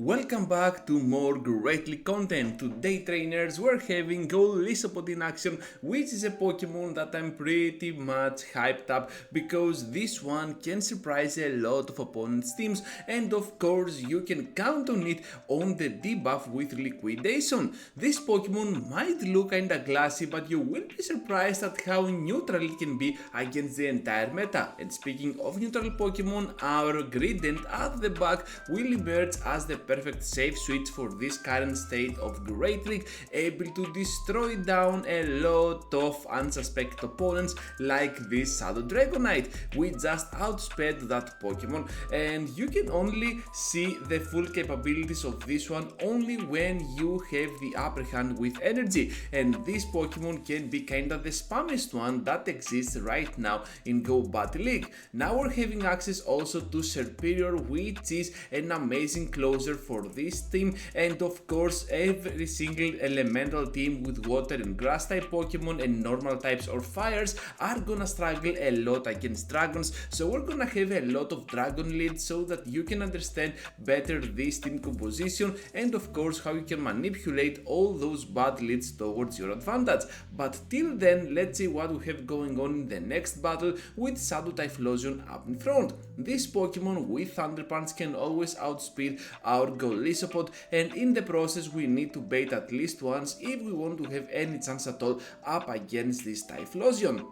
Welcome back to more greatly content. Today trainers, we're having Golisopod in action, which is a Pokemon that I'm pretty much hyped up because this one can surprise a lot of opponents' teams, and of course you can count on it on the debuff with liquidation. This Pokemon might look kinda glassy, but you will be surprised at how neutral it can be against the entire meta. And speaking of neutral Pokemon, our Grident at the back will emerge as the perfect safe switch for this current state of Great League, able to destroy down a lot of unsuspected opponents like this Shadow Dragonite. We just outsped that Pokemon, and you can only see the full capabilities of this one only when you have the upper hand with energy, and this Pokemon can be kinda the spammiest one that exists right now in Go Battle League. Now we're having access also to Superior, which is an amazing closer for this team, and of course every single elemental team with water and grass type Pokemon and normal types or fires are gonna struggle a lot against dragons, so we're gonna have a lot of dragon leads so that you can understand better this team composition and of course how you can manipulate all those bad leads towards your advantage. But till then, let's see what we have going on in the next battle with Shadow Typhlosion up in front. This Pokemon with Thunder Punch can always outspeed our Golisopod, and in the process we need to bait at least once if we want to have any chance at all up against this Typhlosion.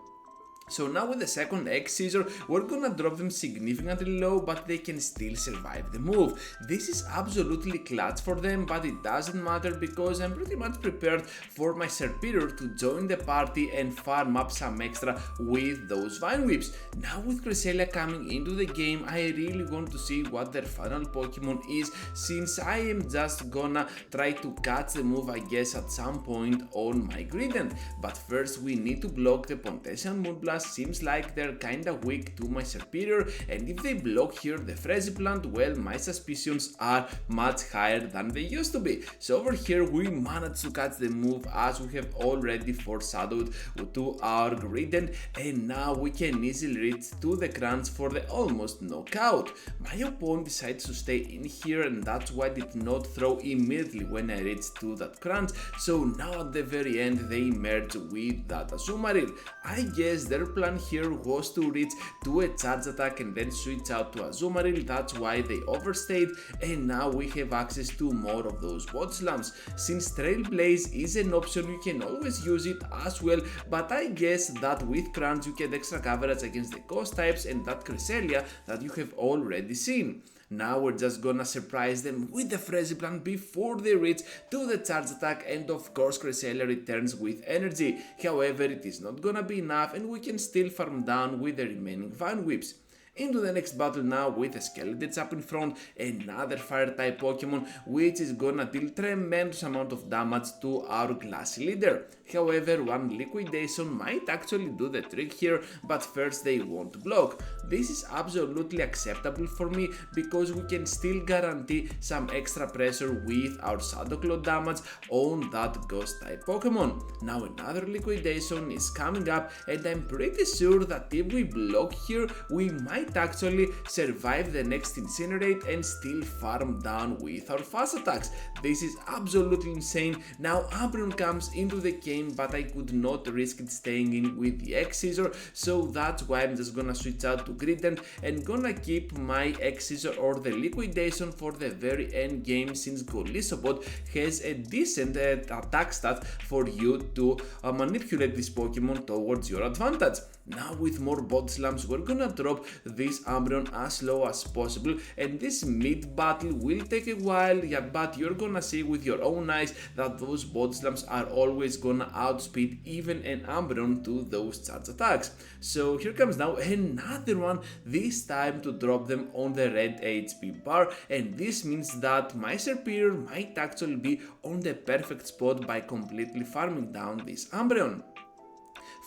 So now with the second X Scissor, we're gonna drop them significantly low, but they can still survive the move. This is absolutely clutch for them, but it doesn't matter because I'm pretty much prepared for my Superior to join the party and farm up some extra with those Vine Whips. Now with Cresselia coming into the game, I really want to see what their final Pokemon is, since I am just gonna try to catch the move I guess at some point on my Grident. But first we need to block the Pontesian Moonblast. Seems like they're kinda weak to my Superior, and if they block here the Frenzy Plant, well, my suspicions are much higher than they used to be. So over here we managed to catch the move as we have already foreshadowed to our Grident, and now we can easily reach to the crunch for the almost knockout. My opponent decides to stay in here, and that's why I did not throw immediately when I reached to that crunch. So now at the very end they merge with that Azumarill. I guess their plan here was to reach to a charge attack and then switch out to Azumarill. That's why they overstayed, and now we have access to more of those Bot Slams. Since Trailblaze is an option, you can always use it as well, but I guess that with Crunch you get extra coverage against the Ghost types and that Cresselia that you have already seen. Now we're just gonna surprise them with the Frenzy Plant before they reach to the charge attack, and of course Cresselia returns with energy. However, it is not gonna be enough and we can still farm down with the remaining Vine Whips. Into the next battle now with a Skeleton up in front, another fire type Pokemon which is gonna deal tremendous amount of damage to our Glassy leader. However, one Liquidation might actually do the trick here, but first they won't block. This is absolutely acceptable for me because we can still guarantee some extra pressure with our Shadow Claw damage on that Ghost type Pokemon. Now another Liquidation is coming up, and I'm pretty sure that if we block here we might actually survive the next Incinerate and still farm down with our fast attacks. This is absolutely insane. Now Umbreon comes into the game, but I could not risk it staying in with the X Scissor, so that's why I'm just gonna switch out to Grident and gonna keep my X Scissor or the Liquidation for the very end game, since Golisopod has a decent attack stat for you to manipulate this Pokemon towards your advantage. Now with more Bot Slams we're gonna drop this Umbreon as low as possible, and this mid battle will take a while, yeah, but you're gonna see with your own eyes that those Bot Slams are always gonna outspeed even an Umbreon to those charge attacks. So here comes now another one, this time to drop them on the red HP bar, and this means that my Superior might actually be on the perfect spot by completely farming down this Umbreon.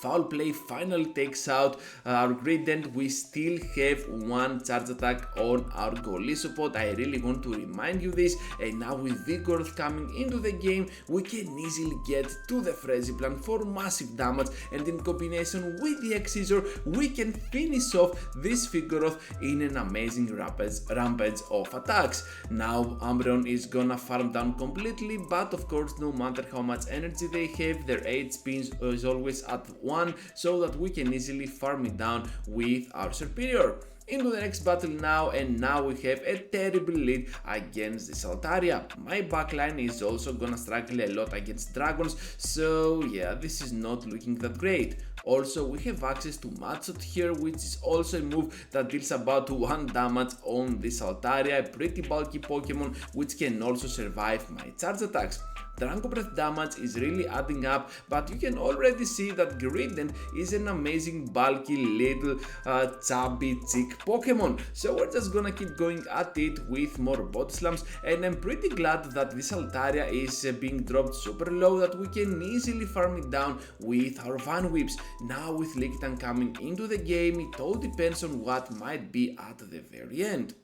Foul play finally takes out our gradient. We still have one charge attack on our Golisopod. I really want to remind you this. And now with Vigoroth coming into the game, we can easily get to the Frenzy Plant for massive damage, and in combination with the X-Scissor, we can finish off this Vigoroth in an amazing rampage of attacks. Now Umbreon is gonna farm down completely, but of course no matter how much energy they have, their HP is always at 1, so that we can easily farm it down with our superior. Into the next battle now, and now we have a terrible lead against this Altaria. My backline is also gonna struggle a lot against dragons, so yeah, this is not looking that great. Also, we have access to Matchot here, which is also a move that deals about 1 damage on this Altaria, a pretty bulky Pokemon which can also survive my charge attacks. Dragon Breath damage is really adding up, but you can already see that Grident is an amazing bulky little chubby chick Pokemon. So we're just gonna keep going at it with more body slams, and I'm pretty glad that this Altaria is being dropped super low, that we can easily farm it down with our Van Whips. Now with Lickitung coming into the game, it all depends on what might be at the very end.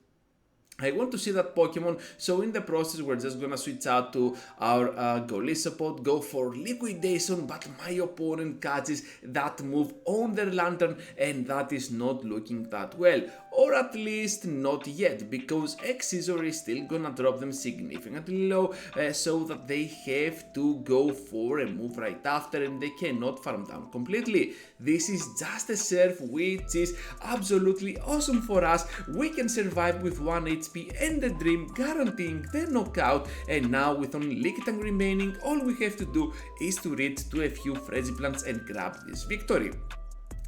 I want to see that Pokemon, so in the process we're just gonna switch out to our Golisopod, go for Liquidation, but my opponent catches that move on their Lantern, and that is not looking that well. Or at least not yet, because X-Scissor is still gonna drop them significantly low, so that they have to go for a move right after, and they cannot farm down completely. This is just a serve which is absolutely awesome for us. We can survive with 1 HP and the Dream, guaranteeing the knockout, and now with only Lickitung remaining, all we have to do is to reach to a few Frenzy Plants and grab this victory.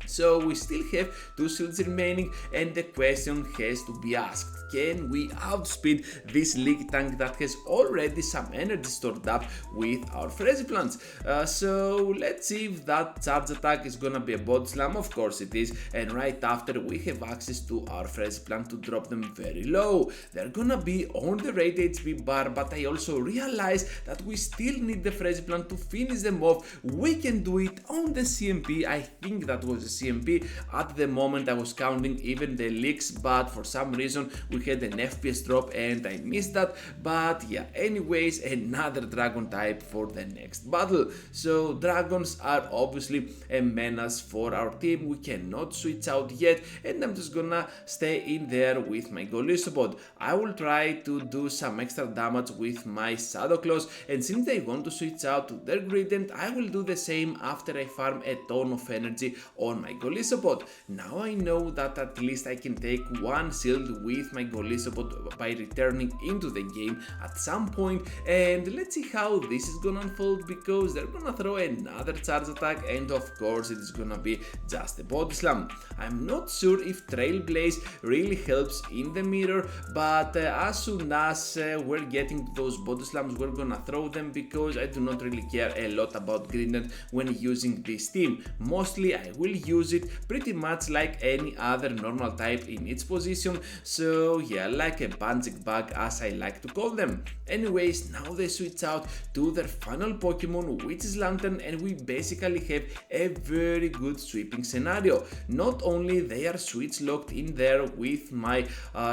So we still have 2 shields remaining, and the question has to be asked: can we outspeed this Lickitung that has already some energy stored up with our Frenzy Plants? So let's see if that charge attack is gonna be a body slam. Of course it is, and right after we have access to our Frenzy Plant to drop them very low. They're gonna be on the rate HP bar, but I also realize that we still need the Frenzy Plant to finish them off. We can do it on the CMP. I think that was a CMP. At the moment I was counting even the leaks, but for some reason we had an FPS drop and I missed that. But yeah, anyways, another dragon type for the next battle. So dragons are obviously a menace for our team. We cannot switch out yet, and I'm just gonna stay in there with my Golisopod. I will try to do some extra damage with my Shadow Claws, and since they want to switch out to their Gradient, I will do the same after I farm a ton of energy on my Golisopod. Now I know that at least I can take 1 shield with my Golisopod by returning into the game at some point, and let's see how this is gonna unfold, because they're gonna throw another charge attack, and of course it is gonna be just a body slam. I'm not sure if Trailblaze really helps in the mirror, but as soon as we're getting to those body slams, we're gonna throw them, because I do not really care a lot about Grident when using this team. Mostly I will use it pretty much like any other normal type in its position, so yeah, like a punching bag as I like to call them. Anyways, now they switch out to their final Pokemon, which is Lantern, and we basically have a very good sweeping scenario. Not only they are switch locked in there with my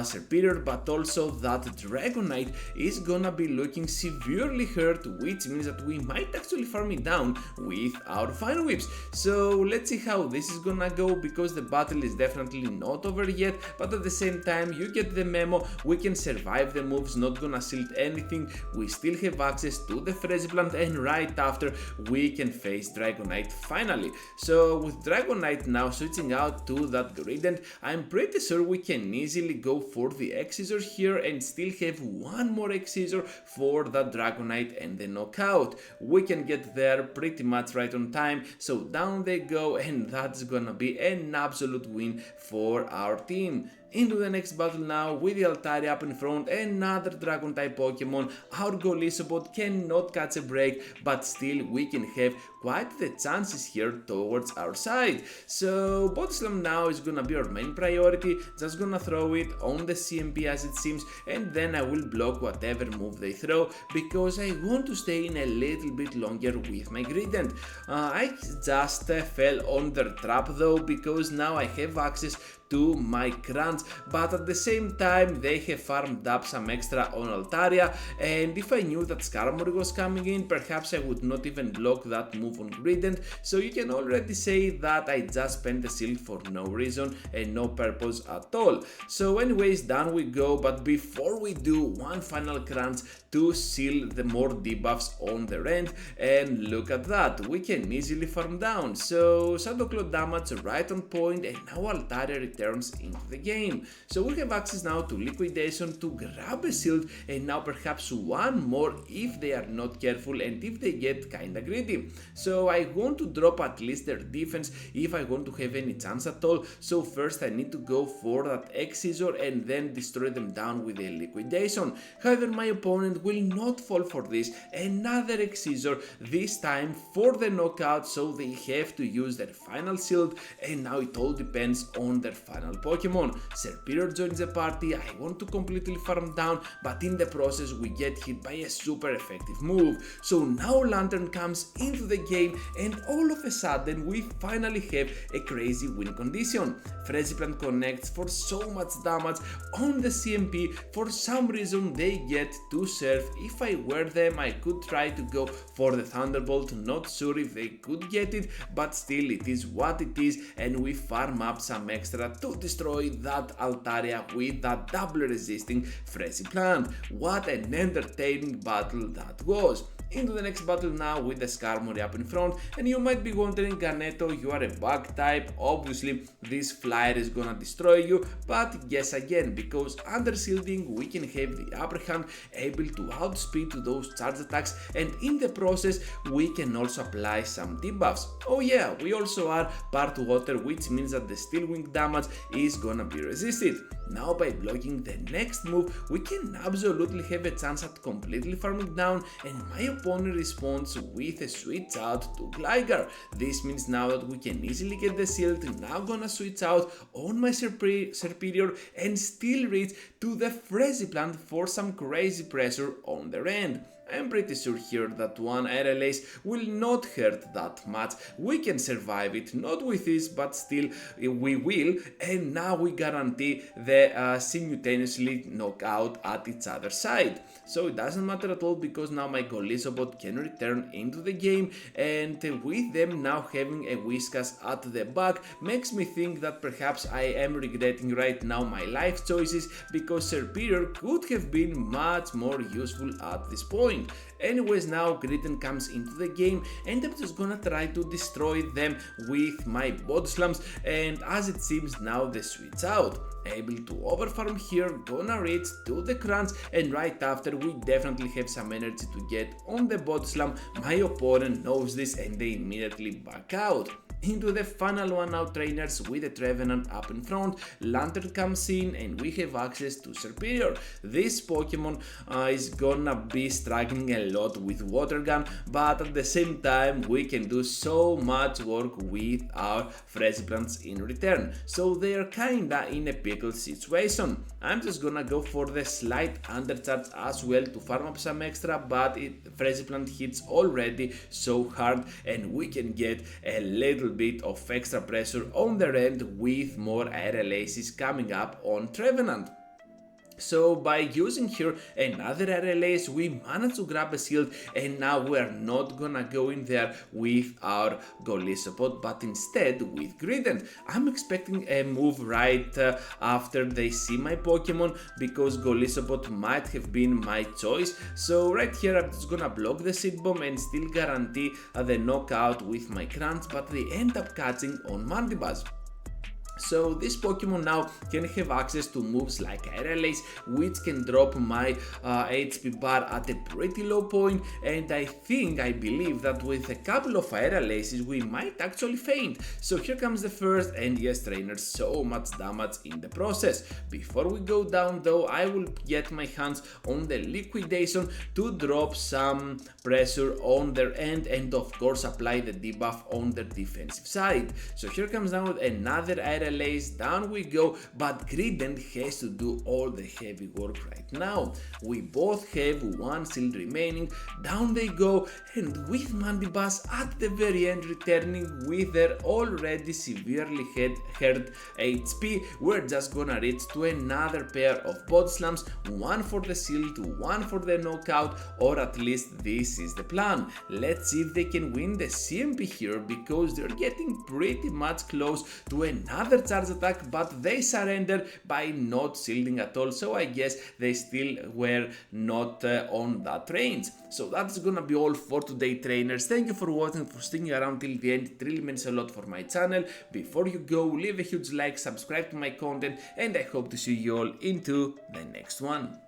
superior, but also that Dragonite is gonna be looking severely hurt, which means that we might actually farm it down with our Fire Whips. So let's see how this is gonna go, because the battle is definitely not over yet, but at the same time you get the memo. We can survive the moves, not gonna shield anything. We still have access to the Frenzy Plant, and right after we can face Dragonite finally. So with Dragonite now switching out to that Gradient, I'm pretty sure we can easily go for the X-Scissor here and still have 1 more X-Scissor for that Dragonite and the knockout. We can get there pretty much right on time, so down they go, and that's gonna be an absolute win for our team. Into the next battle now with the Altaria up in front, another dragon type Pokemon. Our Golisopod cannot catch a break, but still we can have quite the chances here towards our side. So Bodyslam now is gonna be our main priority, just gonna throw it on the CMP as it seems, and then I will block whatever move they throw because I want to stay in a little bit longer with my Grident. I just fell on their trap though because now I have access to my crunch, but at the same time they have farmed up some extra on Altaria, and if I knew that Skarmory was coming in, perhaps I would not even block that move on Grident, so you can already say that I just spent the shield for no reason and no purpose at all. So anyways, down we go, but before we do, one final crunch to seal the more debuffs on the end, and look at that, we can easily farm down. So Shadow Claw damage right on point, and now Altaria returns into the game. So we have access now to liquidation to grab a shield, and now perhaps one more if they are not careful and if they get kinda greedy. So I want to drop at least their defense if I want to have any chance at all. So first I need to go for that X-Scissor and then destroy them down with a liquidation. However, my opponent will not fall for this. Another X-Scissor, this time for the knockout, so they have to use their final shield, and now it all depends on their final Pokemon. Serperior joins the party. I want to completely farm down, but in the process we get hit by a super effective move. So now Lantern comes into the game, and all of a sudden we finally have a crazy win condition. Freziplant connects for so much damage on the CMP. For some reason they get to serve. If I were them, I could try to go for the Thunderbolt, not sure if they could get it, but still it is what it is, and we farm up some extra to destroy that Altaria with that double resisting Freziplant. What an entertaining battle that was. Into the next battle now with the Skarmory up in front, and you might be wondering, Ganeto, you are a bug type, obviously this flyer is gonna destroy you, but yes again, because under shielding we can have the upper hand, able to outspeed to those charge attacks, and in the process we can also apply some debuffs. Oh yeah, we also are part water, which means that the steel wing damage is gonna be resisted. Now by blocking the next move we can absolutely have a chance at completely farming down, and my opponent responds with a switch out to Gligar. This means now that we can easily get the shield. Now gonna switch out on my Serperior and still reach to the Freziplant for some crazy pressure on their end. I'm pretty sure here that one Aerial Ace will not hurt that much. We can survive it, not with this, but still we will, and now we guarantee the simultaneously knockout at each other's side. So it doesn't matter at all because now my Golisopod can return into the game, and with them now having a Whiskas at the back makes me think that perhaps I am regretting right now my life choices, because Serperior could have been much more useful at this point. Anyways, now Grident comes into the game, and I'm just gonna try to destroy them with my Body Slams, and as it seems now they switch out. Able to overfarm here, gonna reach to the crunch, and right after we definitely have some energy to get on the Body Slam. My opponent knows this and they immediately back out. Into the final one now, trainers with the Trevenant up in front. Lantern comes in and we have access to Serperior. This Pokemon is gonna be struggling a lot with Water Gun, but at the same time we can do so much work with our Freziplants in return. So they are kinda in a pickle situation. I'm just gonna go for the slight undercharge as well to farm up some extra, but Freziplant hits already so hard, and we can get a little bit of extra pressure on the end with more Aerial Aces coming up on Trevenant. So by using here another Aerial Ace, we managed to grab a shield, and now we are not gonna go in there with our Golisopod, but instead with Grident. I'm expecting a move right after they see my Pokemon, because Golisopod might have been my choice. So right here I'm just gonna block the Seed Bomb and still guarantee the knockout with my Crunch, but they end up catching on Mandibuzz. So this Pokemon now can have access to moves like RLAs, which can drop my HP bar at a pretty low point, and I believe that with a couple of RLAs we might actually faint. So here comes the first, and yes trainers, so much damage in the process. Before we go down though, I will get my hands on the liquidation to drop some pressure on their end and of course apply the debuff on their defensive side. So here comes down with another RLAs, down we go, but Grident has to do all the heavy work right now. We both have one shield remaining, down they go, and with Mandibas at the very end returning with their already severely hurt HP, we're just gonna reach to another pair of body slams, one for the shield, one for the knockout, or at least this is the plan. Let's see if they can win the CMP here, because they're getting pretty much close to another charge attack, but they surrender by not shielding at all, so I guess they still were not on that range. So that's gonna be all for today trainers. Thank you for watching, for sticking around till the end. It really means a lot for my channel. Before you go, leave a huge like, subscribe to my content, and I hope to see you all into the next one.